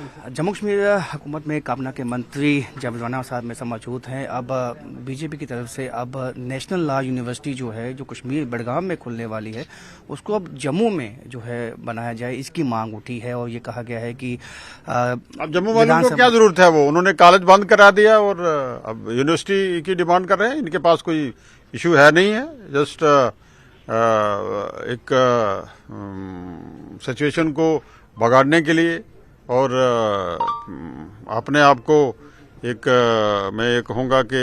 जम्मू कश्मीर हुकूमत में काबीना के मंत्री जावेद राना साहब में सब मौजूद हैं। अब बीजेपी की तरफ से अब नेशनल लॉ यूनिवर्सिटी जो है जो कश्मीर बड़गाम में खुलने वाली है उसको अब जम्मू में जो है बनाया जाए, इसकी मांग उठी है और ये कहा गया है कि अब जम्मू वालों को क्या जरूरत है, वो उन्होंने कॉलेज बंद करा दिया और अब यूनिवर्सिटी की डिमांड कर रहे हैं। इनके पास कोई इशू है नहीं है, जस्ट एक सिचुएशन को भगाड़ने के लिए और अपने आप को एक मैं ये कहूँगा कि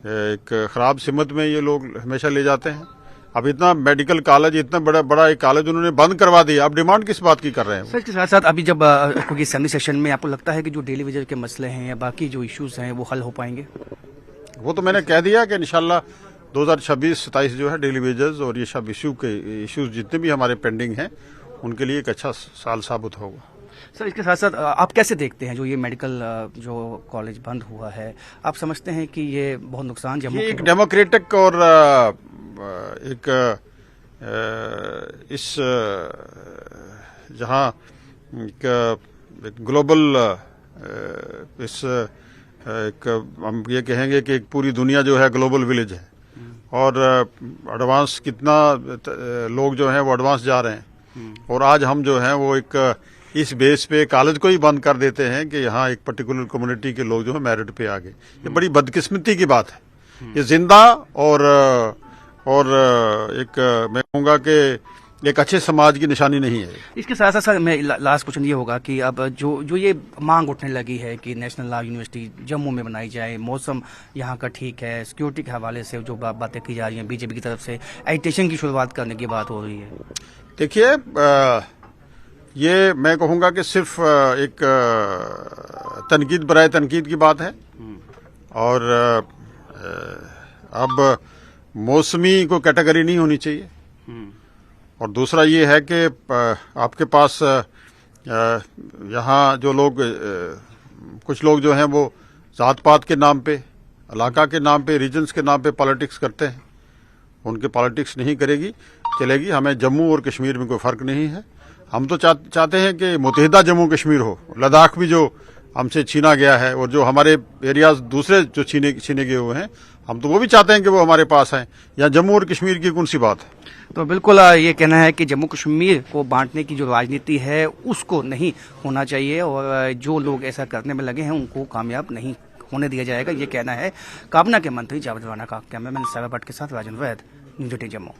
एक ख़राब सिमत में ये लोग हमेशा ले जाते हैं। अब इतना मेडिकल कॉलेज, इतना बड़ा एक कॉलेज उन्होंने बंद करवा दिया, अब डिमांड किस बात की कर रहे हैं? सर, इसके साथ साथ अभी जब क्योंकि असेंबली सेशन में आपको लगता है कि जो डेली वेजेस के मसले हैं या बाकी जो इश्यूज हैं वो हल हो पाएंगे? वो तो मैंने कह दिया कि इंशाल्लाह 2026-27 जो है डेली वेजेस और ये सब इश्यूज जितने भी हमारे पेंडिंग हैं उनके लिए एक अच्छा साल साबित होगा। सर, इसके साथ साथ आप कैसे देखते हैं जो ये मेडिकल जो कॉलेज बंद हुआ है, आप समझते हैं कि ये बहुत नुकसान जम्मू एक डेमोक्रेटिक और एक इस जहां एक ग्लोबल इस एक हम ये कहेंगे कि एक पूरी दुनिया जो है ग्लोबल विलेज है और एडवांस कितना लोग जो हैं वो एडवांस जा रहे हैं और आज हम जो हैं वो एक इस बेस पे कॉलेज को ही बंद कर देते हैं कि यहाँ एक पर्टिकुलर कम्युनिटी के लोग जो है मेरिट पे आ गए। ये बड़ी बदकिस्मती की बात है। ये जिंदा और एक मैं कहूँगा कि एक अच्छे समाज की निशानी नहीं है। इसके साथ साथ सर मैं लास्ट क्वेश्चन ये होगा कि अब जो ये मांग उठने लगी है कि नेशनल लॉ यूनिवर्सिटी जम्मू में बनाई जाए, मौसम यहाँ का ठीक है, सिक्योरिटी के हवाले से जो बातें की जा रही हैं, बीजेपी की तरफ से एजिटेशन की शुरुआत करने की बात हो रही है। देखिए, ये मैं कहूँगा कि सिर्फ एक तनकीद बराए तनकीद की बात है और अब मौसमी को कैटेगरी नहीं होनी चाहिए। और दूसरा ये है कि आपके पास यहाँ जो लोग कुछ लोग जो हैं वो जात पात के नाम पे, इलाका के नाम पे, रीजन्स के नाम पे पॉलिटिक्स करते हैं। उनके पॉलिटिक्स नहीं चलेगी। हमें जम्मू और कश्मीर में कोई फ़र्क नहीं है। हम तो चाहते हैं कि मुत्तहिदा जम्मू कश्मीर हो। लद्दाख भी जो हमसे छीना गया है और जो हमारे एरियाज दूसरे जो छीने गए हुए हैं, हम तो वो भी चाहते हैं कि वो हमारे पास आए। यहाँ जम्मू और कश्मीर की कौन सी बात है? तो बिल्कुल ये कहना है कि जम्मू कश्मीर को बांटने की जो राजनीति है उसको नहीं होना चाहिए और जो लोग ऐसा करने में लगे हैं उनको कामयाब नहीं होने दिया जाएगा, ये कहना है काबीना के मंत्री जावेद राना का। कैमरामैन सारा भट्ट के साथ राजन वैद, न्यूज़ 18 जम्मू।